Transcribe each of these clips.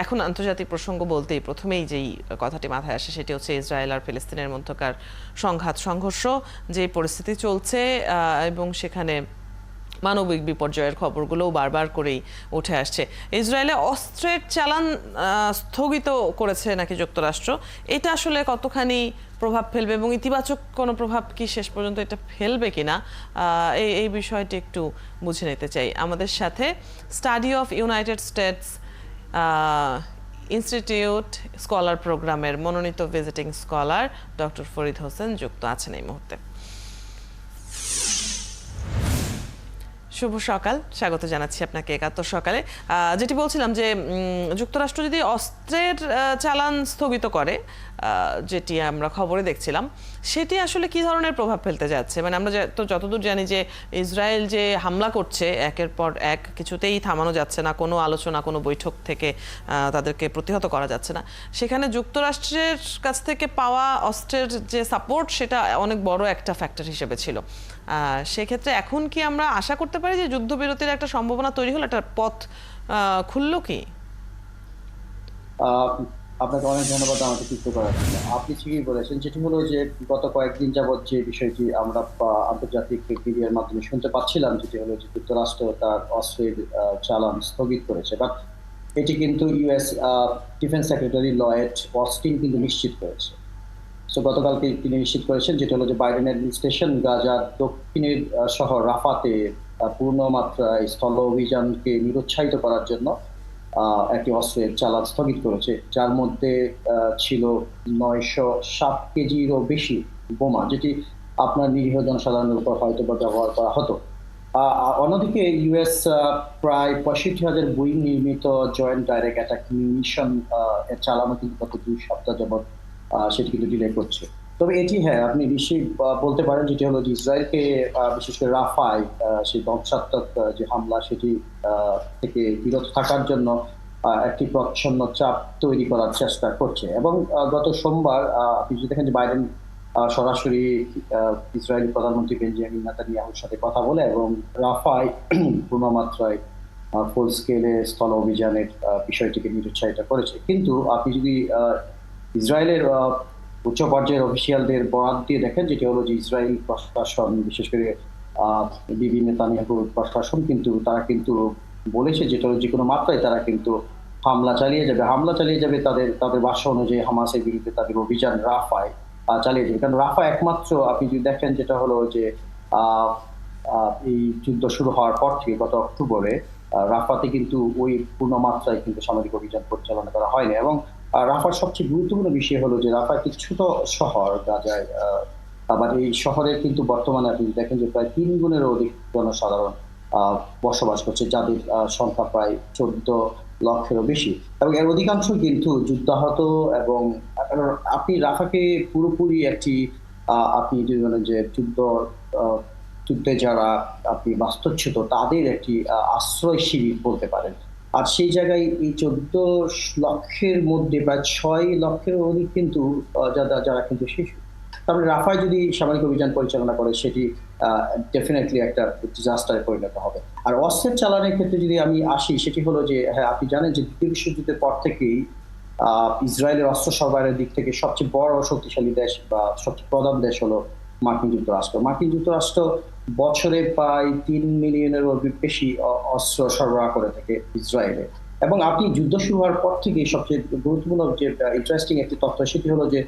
এখন আন্তর্জাতিক প্রসঙ্গ বলতেই প্রথমেই যেই কথাটি মাথায় আসে সেটি হচ্ছে ইসরায়েল আর ফিলিস্তিনের মধ্যকার সংঘাত সংঘর্ষ, যে পরিস্থিতি চলছে এবং সেখানে মানবিক বিপর্যয়ের খবরগুলোও বারবার করেই উঠে আসছে। ইসরায়েলে অস্ত্রের চালান স্থগিত করেছে নাকি যুক্তরাষ্ট্র, এটা আসলে কতখানি প্রভাব ফেলবে এবং ইতিবাচক কোনো প্রভাব কি শেষ পর্যন্ত এটা ফেলবে কিনা, এই বিষয়টি একটু বুঝে নিতে চাই। আমাদের সাথে study of United states institute scholar প্রোগ্রামের মনোনীত visiting scholar doctor Farid Hossain যুক্ত আছেন এই মুহূর্তে। শুভ সকাল, স্বাগত জানাচ্ছি আপনাকে একাত্তর সকালে। যেটি বলছিলাম যে যুক্তরাষ্ট্র যদি অস্ত্রের চালান স্থগিত করে, যেটি আমরা খবরে দেখছিলাম, সেটি আসলে কি ধরনের প্রভাব ফেলতে যাচ্ছে? মানে আমরা তো যতদূর জানি যে ইসরায়েল যে হামলা করছে একের পর এক, কিছুতেই থামানো যাচ্ছে না, কোনো আলোচনা কোনো বৈঠক থেকে তাদেরকে প্রতিহত করা যাচ্ছে না। সেখানে যুক্তরাষ্ট্রের কাছ থেকে পাওয়া অস্ত্রের যে সাপোর্ট, সেটা অনেক বড় একটা ফ্যাক্টর হিসেবে ছিল। সেক্ষেত্রে এখন কি আমরা আশা করতে পারি যে যুদ্ধবিরতির একটা সম্ভাবনা তৈরি হলো, একটা পথ খুললো কি? আপনাকে অনেক ধন্যবাদ আমাকে যুক্ত করার জন্য। আপনি ঠিকই বলেছেন, যেটি হলো যে গত কয়েকদিন যাবৎ যে বিষয়টি আমরা আন্তর্জাতিক মিডিয়ার মাধ্যমে শুনতে পাচ্ছিলাম, যেটি হলো যে যুক্তরাষ্ট্র তার অস্ত্রের চালান স্থগিত করেছে, বাট এটি কিন্তু US defence secretary Lloyd Austin কিন্তু নিশ্চিত করেছে। তো গতকালকে তিনি নিশ্চিত করেছেন, যেটা হলো যে বাইডেন অ্যাডমিনিস্ট্রেশন গাজার দক্ষিণের শহর রাফাতে পূর্ণ মাত্রায় স্থল অভিযানকে নিরুৎসাহিত করার জন্য একটি অস্ত্রের চালান স্থগিত করেছে, যার মধ্যে ছিল 907 কেজিরও বেশি বোমা, যেটি আপনার নিরীহ জনসাধারণের উপর হয়তো বা ব্যবহার করা হতো। অন্যদিকে ইউএস প্রায় 65,000 বোয়িং নির্মিত জয়েন্ট ডাইরেক্ট অ্যাটাক মিশন চালানো কিন্তু গত 2 সপ্তাহ যাবৎ সেটি কিন্তু ডিলে করছে। তবে এটি, হ্যাঁ, আপনি নিশ্চয়ই বলতে পারেন, যেটি হলো যে ইসরায়েলকে বিশেষ করে রাফায় সেই ধ্বংসাত্মক যে হামলা, সেটি থেকে বিরত থাকার জন্য একটি প্রচ্ছন্ন চাপ তৈরি করার চেষ্টা করছে। এবং গত সোমবার আপনি যদি দেখেন যে বাইডেন সরাসরি ইসরায়েলি প্রধানমন্ত্রী বেঞ্জামিন নেতানিয়াহুর সাথে কথা বলে এবং রাফায় পূর্ণমাত্রায় ফুল স্কেলে স্থল অভিযানের বিষয়টিকে নিরুৎসাহিত করেছে। কিন্তু আপনি যদি ইসরায়েলের উচ্চ পর্যায়ের অফিসিয়ালদের বরাত দিয়ে দেখেন, যেটি হলো যে ইসরায়েল প্রশাসন, বিশেষ করে বিবি নেতানিয়াহুর প্রশাসন, কিন্তু তারা কিন্তু বলেছে যেটা হলো যে কোনো মাত্রায় তারা কিন্তু হামলা চালিয়ে যাবে তাদের ভাষ্য অনুযায়ী হামাসের বিরুদ্ধে তাদের অভিযান রাফায় চালিয়ে যাবে। কারণ রাফা একমাত্র, আপনি যদি দেখেন, যেটা হলো যে এই যুদ্ধ শুরু হওয়ার পর থেকে গত অক্টোবরে রাফাতে কিন্তু ওই পূর্ণ মাত্রায় কিন্তু সামরিক অভিযান পরিচালনা করা হয়নি। এবং রাফার সবচেয়ে গুরুত্বপূর্ণ বিষয় হলো যে রাফা একটি ছোট শহর গাজায়, আবার এই শহরে কিন্তু বর্তমানে আপনি দেখেন যে প্রায় 3 গুণেরও অধিক জনসাধারণ বসবাস করছে, যাদের সংখ্যা প্রায় 14 লক্ষেরও বেশি, এবং এর অধিকাংশ কিন্তু যুদ্ধাহত। এবং আপনি রাফাকে পুরোপুরি একটি আপনি যদি বলেন যে যুদ্ধে যারা আপনি বাস্তুচ্যুত, তাদের একটি আশ্রয় শিবির বলতে পারেন। আর সেই জায়গায় এই 14 লক্ষের মধ্যে প্রায় 6 লক্ষের অধিক কিন্তু যারা কিন্তু শিশু। তারপরে রাফায় যদি সামরিক অভিযান পরিচালনা করে, সেটি ডেফিনেটলি একটা ডিজাস্টারে পরিণত হবে। আর অস্ত্রের চালানের ক্ষেত্রে যদি আমি আসি, সেটি হলো যে, হ্যাঁ, আপনি জানেন যে দ্বিতীয় বিশ্বযুদ্ধের পর থেকেই ইসরায়েলের অস্ত্র সরবরাহের দিক থেকে সবচেয়ে বড় শক্তিশালী দেশ বা সবচেয়ে প্রধান দেশ হলো মার্কিন যুক্তরাষ্ট্র। বছরে প্রায় 3 মিলিয়নেরও বেশি অস্ত্র সরবরাহ করে থাকে ইসরায়েলে। এবং আপনি যুদ্ধ শুরু হওয়ার পর থেকে সবচেয়ে গুরুত্বপূর্ণ যে ইন্টারেস্টিং একটি তথ্য, সেটি হলো যে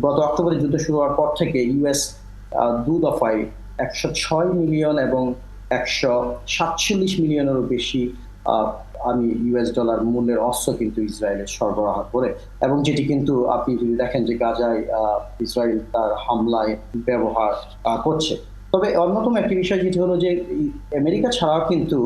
গত অক্টোবরে যুদ্ধ শুরু হওয়ার পর থেকে ইউএস 2 দফায় 106 মিলিয়ন এবং 147 মিলিয়নেরও বেশি ইউএস ডলার মূল্যের অস্ত্র কিন্তু ইসরায়েলের সরবরাহ করে, এবং যেটি কিন্তু আপনি যদি দেখেন যে গাজায় ইসরায়েল তার হামলায় ব্যবহার করছে। তবে অন্যতম একটি বিষয় যেটি হলো যে আমেরিকা ছাড়াও কিন্তু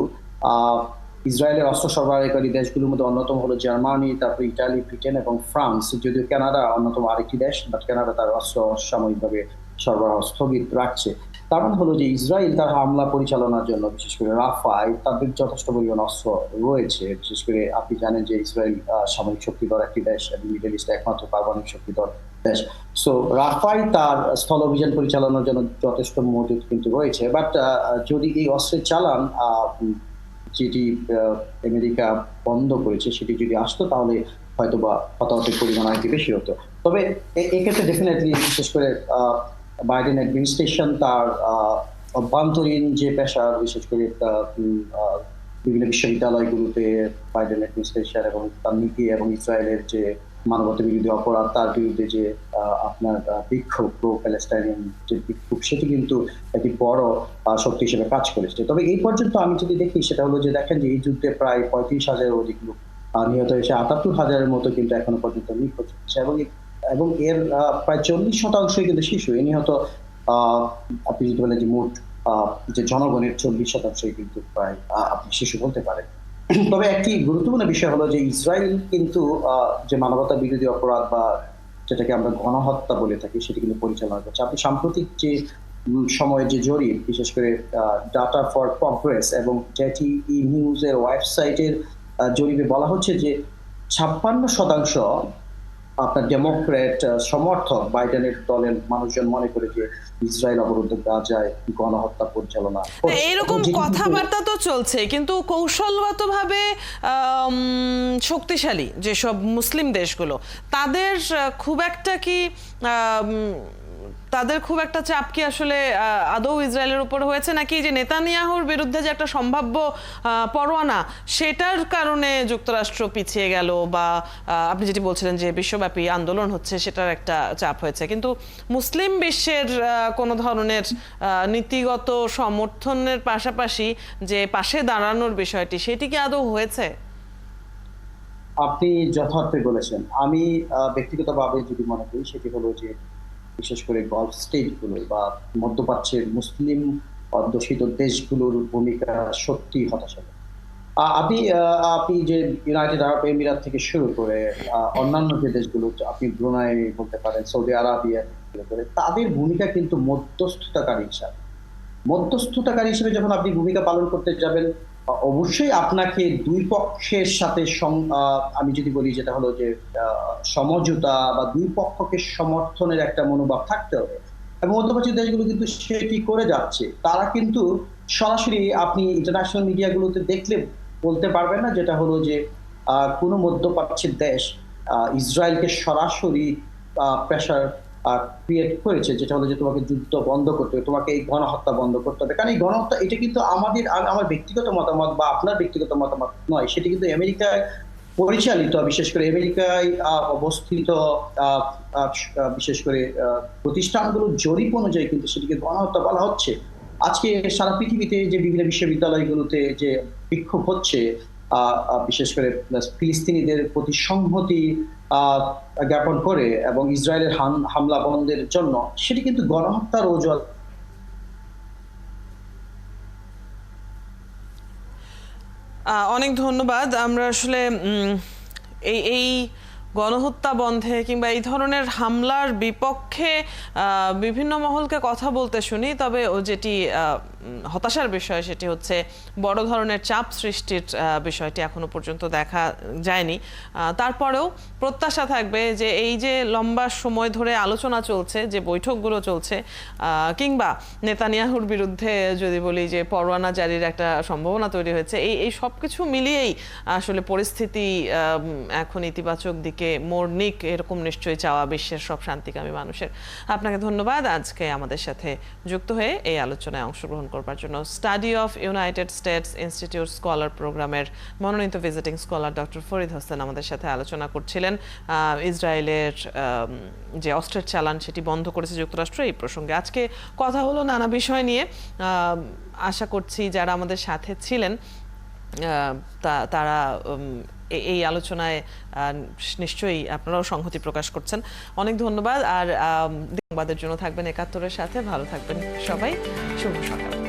ইসরায়েলের অস্ত্র সরবরাহকারী দেশগুলোর মধ্যে অন্যতম হলো জার্মানি, তারপর ইটালি, ব্রিটেন এবং ফ্রান্স, যদিও কানাডা অন্যতম আরেকটি দেশ, বাট কানাডা তার অস্ত্র সাময়িকভাবে সরবরাহ স্থগিত রাখছে। তার মানে হলো যে ইসরায়েল তার হামলা পরিচালনার জন্য, বিশেষ করে রাফায়, তাদের যথেষ্ট পরিমাণ অস্ত্র রয়েছে। বিশেষ করে আপনি জানেন যে ইসরায়েল সামরিক শক্তিধর একটি দেশ এবং মিডল ইস্টে একমাত্র পারমাণবিক শক্তিধর দেশ। সো রাফায় তার স্থল অভিযান পরিচালনার জন্য যথেষ্ট মজুদ কিন্তু রয়েছে। বাট যদি এই অস্ত্রের চালান যেটি আমেরিকা বন্ধ করেছে সেটি যদি আসতো তাহলে হয়তো বা হতাহতের পরিমাণ আরেকটু বেশি হতো। তবে এক্ষেত্রে ডেফিনেটলি বিশেষ করে বাইডেন অ্যাডমিনিস্ট্রেশন তার অভ্যন্তরীণ যে পেশার বিশেষ করে বিভিন্ন বিশ্ববিদ্যালয়গুলোতে বাইডেন অ্যাডমিনিস্ট্রেশন এবং তার নীতি এবং ইসরায়েলের যে মানবতা বিরোধী অপরাধ তার বিরুদ্ধে যে আপনার বিক্ষোভ প্রো প্যালেস্টাইনিয়ান যে বিক্ষোভ সেটি কিন্তু একটি বড় শক্তি হিসেবে কাজ করেছে। তবে এই পর্যন্ত আমি যদি দেখি সেটা হলো যে দেখেন যে এই যুদ্ধে প্রায় 35,000-এর অধিক লোক নিহত হয়েছে, 78,000-এর মতো কিন্তু এখনো পর্যন্ত নিখোঁজ হচ্ছে এবং এর প্রায় 40% কিন্তু শিশু। এ নিহত আপনি যদি বলেন যে মোট যে জনগণের 40% কিন্তু প্রায় আপনি শিশু বলতে পারেন। তবে একটি গুরুত্বপূর্ণ বিষয় হলো যে ইসরায়েল কিন্তু যে মানবতা বিরোধী অপরাধ বা যেটাকে আমরা গণহত্যা বলে থাকি সেটি কিন্তু পরিচালনা করছে। আপনি সাম্প্রতিক যে সময়ের যে জরিপ বিশেষ করে ডাটা ফর প্রগ্রেস এবং জেটি নিউজের ওয়েবসাইটের জরিপে বলা হচ্ছে যে 56% আপনার ডেমোক্রেট সমর্থক বাইডেনের দলের মানুষজন মনে করে যে ইসরায়েল অবরুদ্ধ গাজায় গণহত্যা পরিচালনা এরকম কথাবার্তা তো চলছে, কিন্তু কৌশলগতভাবে শক্তিশালী যেসব মুসলিম দেশগুলো তাদের খুব একটা চাপ কি আসলে আদৌ ইসরায়েলের উপর হয়েছে, নাকি যে নেতানিয়াহুর বিরুদ্ধে যে একটা সম্ভাব্য পরোয়ানা সেটার কারণে যুক্তরাষ্ট্র পিছিয়ে গেল, বা আপনি যেটি বলছিলেন যে বিশ্বব্যাপী আন্দোলন হচ্ছে সেটার একটা চাপ হয়েছে, কিন্তু মুসলিম বিশ্বের কোনো ধরনের নীতিগত সমর্থনের পাশাপাশি যে পাশে দাঁড়ানোর বিষয়টি সেটি কি আদৌ হয়েছে? আপনি যথার্থ বলেছেন। আমি ব্যক্তিগতভাবে যদি মনে করি সেটি হলো যে বিশেষ করে গলফ স্টেটগুলো বা মধ্যপ্রাচ্যের মুসলিম অধ্যুষিত দেশগুলোর ভূমিকা সত্যি হতাশাজনক। আপনি আপনি যে ইউনাইটেড আরব এমিরাত থেকে শুরু করে অন্যান্য যে দেশগুলো আপনি ব্রুনাই বলতে পারেন, সৌদি আরবিয়া থেকে করে তাদের ভূমিকা কিন্তু মধ্যস্থতাকারী হিসেবে যখন আপনি ভূমিকা পালন করতে যাবেন অবশ্যই আপনাকে দুই পক্ষের সাথে আমি যদি বলি যেটা হলো যে সমঝোতা বা দুই পক্ষকে সমর্থনের একটা মনোভাব থাকতে হবে এবং মধ্যপ্রাচ্য দেশগুলো কিন্তু সেটি করে যাচ্ছে। তারা কিন্তু সরাসরি আপনি ইন্টারন্যাশনাল মিডিয়াগুলোতে দেখলে বলতে পারবেন না যেটা হলো যে কোনো মধ্যপ্রাচ্যের দেশ ইসরায়েলকে সরাসরি প্রেশার ক্রিয়েট করেছে যেটা হলো যে তোমাকে যুদ্ধ বন্ধ করতে হবে, তোমাকে এই গণহত্যা বন্ধ করতে হবে। কারণ এই গণহত্যা এটা কিন্তু আমার ব্যক্তিগত মতামত বা আপনার ব্যক্তিগত মতামত নয়, সেটি কিন্তু আমেরিকায় পরিচালিত বিশেষ করে আমেরিকায় অবস্থিত বিশেষ করে প্রতিষ্ঠানগুলোর জরিপ অনুযায়ী কিন্তু সেটিকে গণহত্যা বলা হচ্ছে। আজকে সারা পৃথিবীতে যে বিভিন্ন বিশ্ববিদ্যালয়গুলোতে যে বিক্ষোভ হচ্ছে বিশেষ করে ফিলিস্তিনিদের প্রতি সংহতি জ্ঞাপন করে এবং ইসরায়েলের হামলা বন্ধের জন্য, সেটি কিন্তু গণহত্যার অজুহাত। অনেক ধন্যবাদ। আমরা আসলে এই গণহত্যা বন্ধে কিংবা এই ধরনের হামলার বিপক্ষে বিভিন্ন মহলকে কথা বলতে শুনি, তবে যেটি হতাশার বিষয় সেটি হচ্ছে বড় ধরনের চাপ সৃষ্টির বিষয়টি এখনো পর্যন্ত দেখা যায়নি। তারপরেও প্রত্যাশা থাকবে যে এই যে লম্বা সময় ধরে আলোচনা চলছে, যে বৈঠকগুলো চলছে, কিংবা নেতানিয়াহুর বিরুদ্ধে যদি বলি যে পরোয়ানা জারির একটা সম্ভাবনা তৈরি হয়েছে, এই সব কিছু মিলিয়েই আসলে পরিস্থিতি এখন ইতিবাচক দিকে মোড় নিক, এরকম নিশ্চয়ই চাওয়া বিশ্বের সব শান্তিকামী মানুষের। আপনাকে ধন্যবাদ আজকে আমাদের সাথে যুক্ত হয়ে এই আলোচনায় অংশগ্রহণ করবার জন্য। Study of United states institute scholar প্রোগ্রামের মনোনীত visiting scholar doctor Farid Hossain আমাদের সাথে আলোচনা করছিলেন ইসরায়েলের যে অস্ত্রের চালান সেটি বন্ধ করেছে যুক্তরাষ্ট্র, এই প্রসঙ্গে আজকে কথা হলো নানা বিষয় নিয়ে। আশা করছি যারা আমাদের সাথে ছিলেন তারা এই আলোচনায় নিশ্চয়ই আপনারাও সংহতি প্রকাশ করছেন। অনেক ধন্যবাদ। আর সংবাদের জন্য থাকবেন ৭১-এর সাথে। ভালো থাকবেন সবাই। শুভ সকাল।